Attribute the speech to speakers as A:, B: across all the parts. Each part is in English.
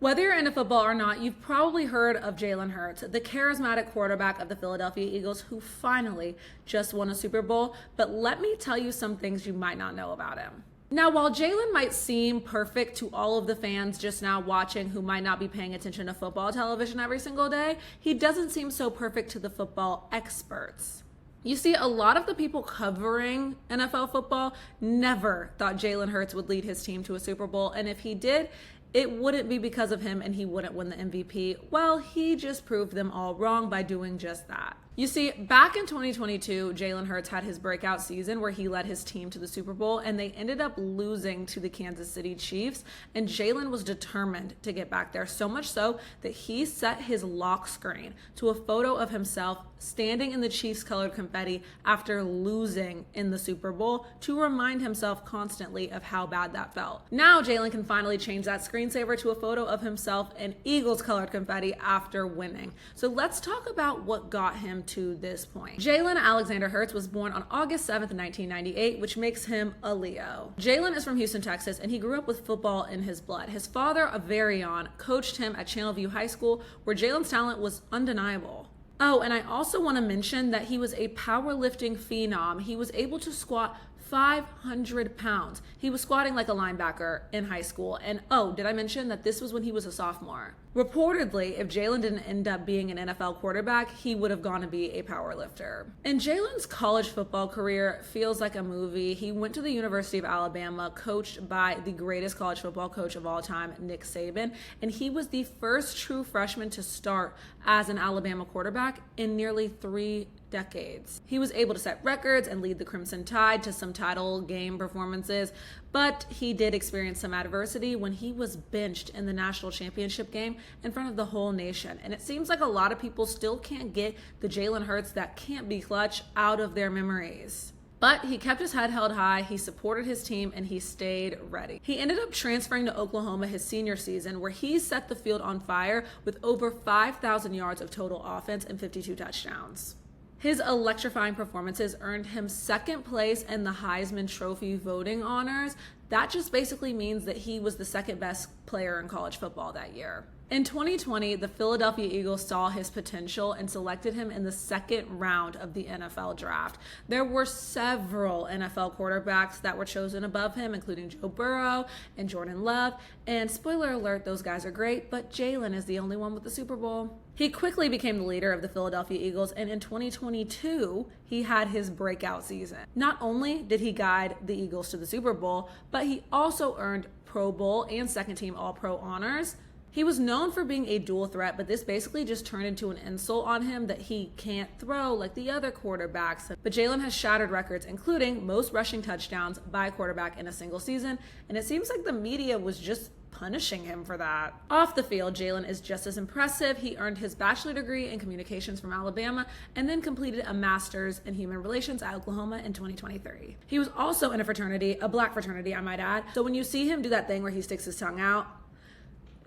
A: Whether you're into football or not, you've probably heard of Jalen Hurts, the charismatic quarterback of the Philadelphia Eagles who finally just won a Super Bowl. But let me tell you some things you might not know about him. Now, while Jalen might seem perfect to all of the fans just now watching who might not be paying attention to football television every single day, he doesn't seem so perfect to the football experts. You see, a lot of the people covering NFL football never thought Jalen Hurts would lead his team to a Super Bowl, and if he did, it wouldn't be because of him and he wouldn't win the MVP. Well, he just proved them all wrong by doing just that. You see, back in 2022, Jalen Hurts had his breakout season where he led his team to the Super Bowl, and they ended up losing to the Kansas City Chiefs, and Jalen was determined to get back there, so much so that he set his lock screen to a photo of himself standing in the Chiefs-colored confetti after losing in the Super Bowl to remind himself constantly of how bad that felt. Now Jalen can finally change that screensaver to a photo of himself in Eagles-colored confetti after winning. So let's talk about what got him to this point. Jalen Alexander Hurts was born on August 7th, 1998, which makes him a Leo. Jalen is from Houston, Texas, and he grew up with football in his blood. His father, Averion, coached him at Channelview High School, where Jalen's talent was undeniable. Oh, and I also want to mention that he was a powerlifting phenom. He was able to squat 500 pounds. He was squatting like a linebacker in high school. And oh, did I mention that this was when he was a sophomore? Reportedly, if Jalen didn't end up being an NFL quarterback, he would have gone to be a power lifter. And Jalen's college football career feels like a movie. He went to the University of Alabama, coached by the greatest college football coach of all time, Nick Saban, and he was the first true freshman to start as an Alabama quarterback in nearly 3 decades. He was able to set records and lead the Crimson Tide to some title game performances, but he did experience some adversity when he was benched in the national championship game in front of the whole nation. And it seems like a lot of people still can't get the Jalen Hurts that can't be clutch out of their memories. But he kept his head held high, he supported his team, and he stayed ready. He ended up transferring to Oklahoma his senior season, where he set the field on fire with over 5,000 yards of total offense and 52 touchdowns. His electrifying performances earned him second place in the Heisman Trophy voting honors. That just basically means that he was the second best player in college football that year. In 2020, the Philadelphia Eagles saw his potential and selected him in the second round of the NFL draft. There were several NFL quarterbacks that were chosen above him, including Joe Burrow and Jordan Love. And spoiler alert, those guys are great, but Jalen is the only one with the Super Bowl. He quickly became the leader of the Philadelphia Eagles, and in 2022, he had his breakout season. Not only did he guide the Eagles to the Super Bowl, but he also earned Pro Bowl and second-team All-Pro honors. He was known for being a dual threat, but this basically just turned into an insult on him that he can't throw like the other quarterbacks. But Jalen has shattered records, including most rushing touchdowns by a quarterback in a single season, and it seems like the media was just punishing him for that. Off the field, Jalen is just as impressive. He earned his bachelor's degree in communications from Alabama and then completed a master's in human relations at Oklahoma in 2023. He was also in a fraternity, a black fraternity, I might add. So when you see him do that thing where he sticks his tongue out,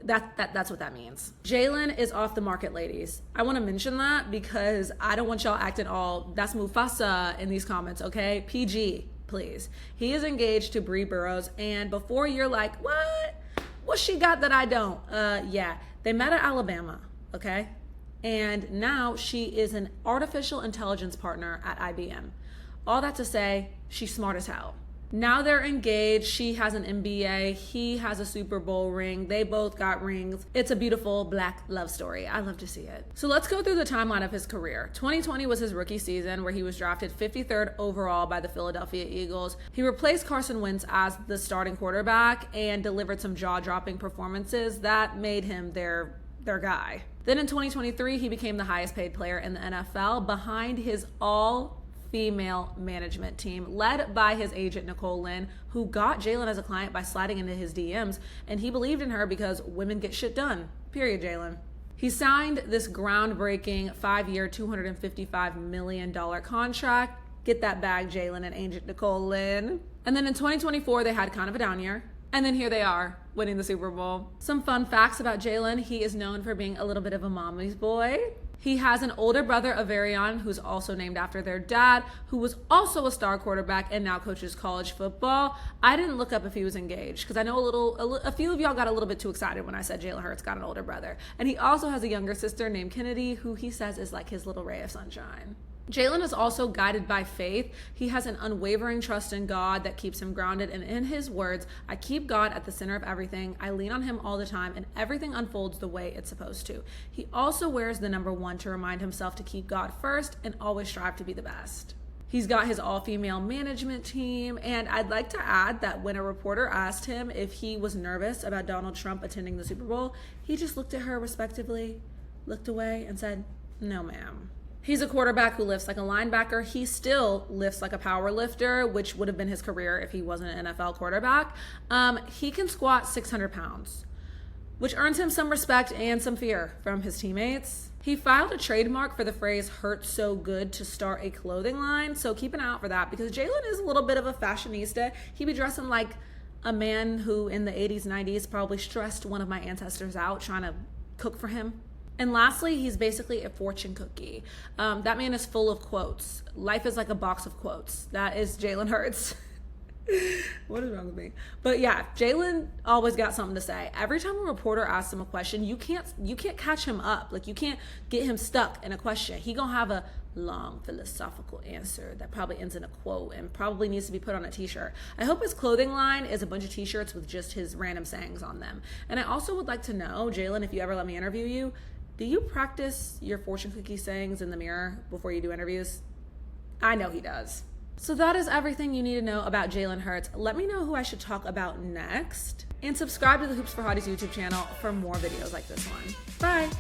A: that's what that means. Jalen is off the market, ladies. I want to mention that because I don't want y'all acting all, that's Mufasa in these comments, okay? PG, please. He is engaged to Bree Burrows, and before you're like, what she got that I don't? Yeah, they met at Alabama, okay? And now she is an artificial intelligence partner at IBM. All that to say, she's smart as hell. Now they're engaged. She has an MBA. He has a Super Bowl ring. They both got rings. It's a beautiful black love story. I love to see it. So let's go through the timeline of his career. 2020 was his rookie season where he was drafted 53rd overall by the Philadelphia Eagles. He replaced Carson Wentz as the starting quarterback and delivered some jaw-dropping performances that made him their guy. Then in 2023, he became the highest paid player in the NFL behind his all-female management team led by his agent Nicole Lynn, who got Jalen as a client by sliding into his DMs, and he believed in her because women get shit done. Period, Jalen. He signed this groundbreaking 5-year, $255 million contract. Get that bag, Jalen and agent Nicole Lynn. And then in 2024, they had kind of a down year. And then here they are, winning the Super Bowl. Some fun facts about Jalen. He is known for being a little bit of a mommy's boy. He has an older brother, Averion, who's also named after their dad, who was also a star quarterback and now coaches college football. I didn't look up if he was engaged because I know a few of y'all got a little bit too excited when I said Jalen Hurts got an older brother. And he also has a younger sister named Kennedy, who he says is like his little ray of sunshine. Jalen is also guided by faith. He has an unwavering trust in God that keeps him grounded. And in his words, I keep God at the center of everything. I lean on him all the time and everything unfolds the way it's supposed to. He also wears the number 1 to remind himself to keep God first and always strive to be the best. He's got his all-female management team. And I'd like to add that when a reporter asked him if he was nervous about Donald Trump attending the Super Bowl, he just looked at her respectively, looked away and said, "No, ma'am." He's a quarterback who lifts like a linebacker. He still lifts like a power lifter, which would have been his career if he wasn't an NFL quarterback. He can squat 600 pounds, which earns him some respect and some fear from his teammates. He filed a trademark for the phrase "hurt so good" to start a clothing line, so keep an eye out for that because Jalen is a little bit of a fashionista. He be dressing like a man who in the 80s, 90s probably stressed one of my ancestors out trying to cook for him. And lastly, he's basically a fortune cookie. That man is full of quotes. Life is like a box of quotes. That is Jalen Hurts. What is wrong with me? But yeah, Jalen always got something to say. Every time a reporter asks him a question, you can't catch him up. Like you can't get him stuck in a question. He gonna have a long philosophical answer that probably ends in a quote and probably needs to be put on a t-shirt. I hope his clothing line is a bunch of t-shirts with just his random sayings on them. And I also would like to know, Jalen, if you ever let me interview you, do you practice your fortune cookie sayings in the mirror before you do interviews? I know he does. So that is everything you need to know about Jalen Hurts. Let me know who I should talk about next. And subscribe to the Hoops for Hotties YouTube channel for more videos like this one. Bye.